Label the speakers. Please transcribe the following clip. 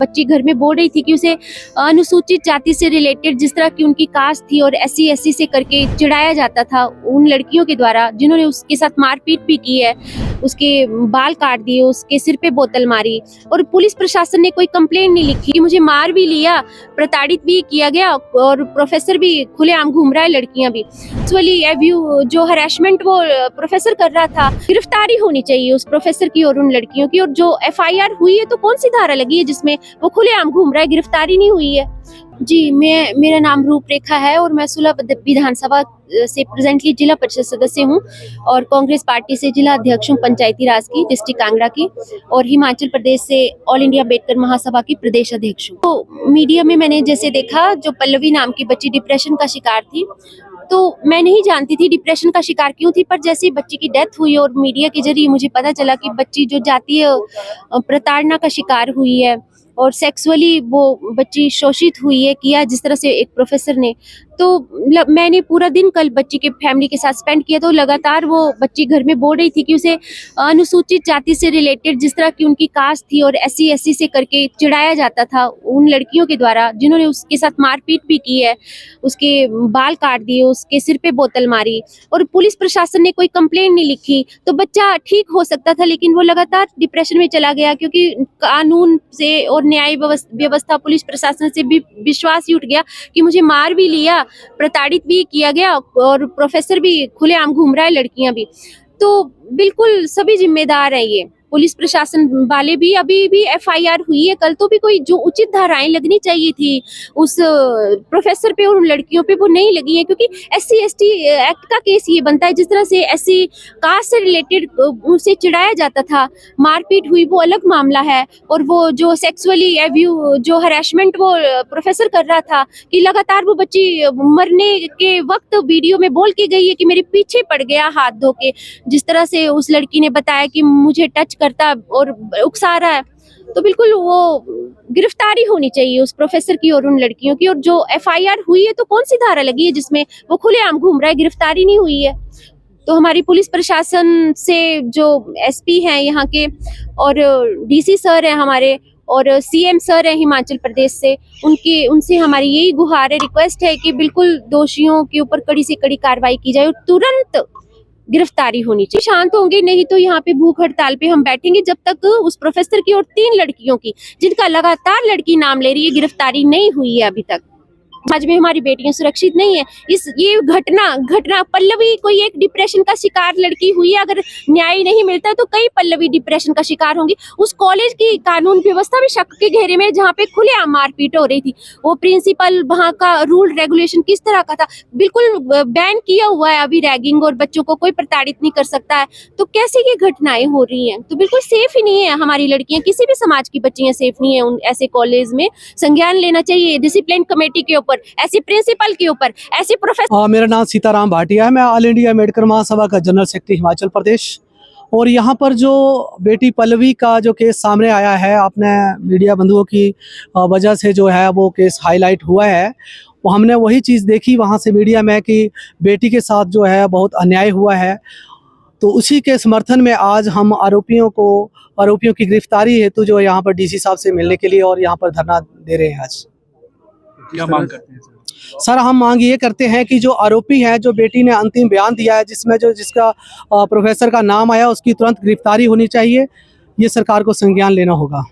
Speaker 1: बच्ची घर में बोल रही थी कि उसे अनुसूचित जाति से रिलेटेड जिस तरह की उनकी कास्ट थी और SC से करके चिढ़ाया जाता था उन लड़कियों के द्वारा जिन्होंने उसके साथ मारपीट भी की है, उसके बाल काट दिए, उसके सिर पे बोतल मारी और पुलिस प्रशासन ने कोई कंप्लेंट नहीं लिखी कि मुझे मार भी लिया, प्रताड़ित भी किया गया और प्रोफेसर भी खुलेआम घूम रहा है, लड़कियां भी एक्चुअली जो हरासमेंट वो प्रोफेसर कर रहा था, गिरफ्तारी होनी चाहिए उस प्रोफेसर की और उन लड़कियों की। और जो FIR हुई है तो कौन सी धारा लगी है जिसमें वो खुलेआम घूम रहा है, गिरफ्तारी नहीं हुई है। जी, मेरा नाम रूपरेखा है और मैं सुलह विधानसभा से प्रेजेंटली जिला परिषद सदस्य हूं और कांग्रेस पार्टी से जिला अध्यक्ष हूं पंचायती राज की डिस्ट्रिक्ट कांगड़ा की और हिमाचल प्रदेश से ऑल इंडिया अम्बेडकर महासभा की प्रदेश अध्यक्ष हूं। तो मीडिया में मैंने जैसे देखा जो पल्लवी नाम की बच्ची डिप्रेशन का शिकार थी, तो मैं नहीं जानती थी डिप्रेशन का शिकार क्यों थी, पर जैसे ही बच्ची की डेथ हुई और मीडिया के जरिए मुझे पता चला कि बच्ची जो जातीय प्रताड़ना का शिकार हुई है और सेक्सुअली वो बच्ची शोषित हुई है किया जिस तरह से एक प्रोफेसर ने, तो मैंने पूरा दिन कल बच्ची के फैमिली के साथ स्पेंड किया। तो लगातार वो बच्ची घर में बोल रही थी कि उसे अनुसूचित जाति से रिलेटेड जिस तरह की उनकी कास्ट थी और SC से करके चिढ़ाया जाता था उन लड़कियों के द्वारा जिन्होंने उसके साथ मारपीट भी की है, उसके बाल काट दिए, उसके सिर पे बोतल मारी और पुलिस प्रशासन ने कोई कंप्लेंट नहीं लिखी। तो बच्चा ठीक हो सकता था लेकिन वो लगातार डिप्रेशन में चला गया क्योंकि कानून से और न्याय व्यवस्था पुलिस प्रशासन से भी विश्वास ही उठ गया कि मुझे मार भी लिया, प्रताड़ित भी किया गया और प्रोफेसर भी खुलेआम घूम रहा है, लड़कियां भी। तो बिल्कुल सभी जिम्मेदार हैं ये पुलिस प्रशासन वाले भी। अभी भी FIR हुई है, कल तो भी कोई जो उचित धाराएं लगनी चाहिए थी उस प्रोफेसर पे और उन लड़कियों पे वो नहीं लगी है क्योंकि SC/ST एक्ट का केस ये बनता है। जिस तरह से SC कास्ट से रिलेटेड उसे चिढ़ाया जाता था, मारपीट हुई, वो अलग मामला है। और वो जो सेक्सुअली जो हरासमेंट वो प्रोफेसर कर रहा था कि लगातार वो बच्ची मरने के वक्त वीडियो में बोल के गई है कि मेरे पीछे पड़ गया हाथ धो के, जिस तरह से उस लड़की ने बताया कि मुझे टच करता और उकसा रहा है। तो बिल्कुल वो गिरफ्तारी होनी चाहिए उस प्रोफेसर की और उन लड़कियों की। और जो FIR हुई है तो कौन सी धारा लगी है जिसमें वो खुलेआम घूम रहा है, गिरफ्तारी नहीं हुई है। तो हमारी पुलिस प्रशासन से जो SP हैं यहाँ के और DC सर हैं हमारे और CM सर हैं हिमाचल प्रदेश से, उनसे हमारी यही गुहार है, रिक्वेस्ट है कि बिल्कुल दोषियों के ऊपर कड़ी से कड़ी कार्रवाई की जाए और तुरंत गिरफ्तारी होनी चाहिए। शांत होंगे नहीं तो यहाँ पे भूख हड़ताल पे हम बैठेंगे जब तक उस प्रोफेसर की और 3 लड़कियों की, जिनका लगातार लड़की नाम ले रही है, गिरफ्तारी नहीं हुई है अभी तक। आज में हमारी बेटियां सुरक्षित नहीं है। ये घटना पल्लवी कोई एक डिप्रेशन का शिकार लड़की हुई है, अगर न्याय नहीं मिलता तो कई पल्लवी डिप्रेशन का शिकार होंगी। उस कॉलेज की कानून व्यवस्था भी शक के घेरे में जहाँ पे खुलेआम मारपीट हो रही थी। वो प्रिंसिपल वहाँ का रूल रेगुलेशन किस तरह का था, बिल्कुल बैन किया हुआ है अभी रैगिंग और बच्चों को कोई प्रताड़ित नहीं कर सकता है। तो कैसे ये घटनाएं हो रही हैं, तो बिल्कुल सेफ ही नहीं है हमारी लड़कियां, किसी भी समाज की बच्चियां सेफ नहीं है। उन ऐसे कॉलेज में संज्ञान लेना चाहिए डिसिप्लिन कमेटी के ऊपर, ऐसे प्रिंसिपल के ऊपर, ऐसे प्रोफेसर।
Speaker 2: मेरा नाम सीताराम भाटिया है, मैं ऑल इंडिया अम्बेडकर महासभा का जनरल सेक्रेटरी हिमाचल प्रदेश। और यहाँ पर जो बेटी पल्लवी का जो केस सामने आया है, आपने मीडिया बंधुओं की वजह से जो है वो केस हाईलाइट हुआ है, वो हमने वही चीज़ देखी वहाँ से मीडिया में कि बेटी के साथ जो है बहुत अन्याय हुआ है। तो उसी के समर्थन में आज हम आरोपियों की गिरफ्तारी हेतु जो यहाँ पर DC साहब से मिलने के लिए और यहाँ पर धरना दे रहे हैं। आज
Speaker 3: क्या मांग करते हैं
Speaker 2: सर? हम मांग ये करते हैं कि जो आरोपी है, जो बेटी ने अंतिम बयान दिया है जिसमें जिसका प्रोफेसर का नाम आया, उसकी तुरंत गिरफ्तारी होनी चाहिए। ये सरकार को संज्ञान लेना होगा।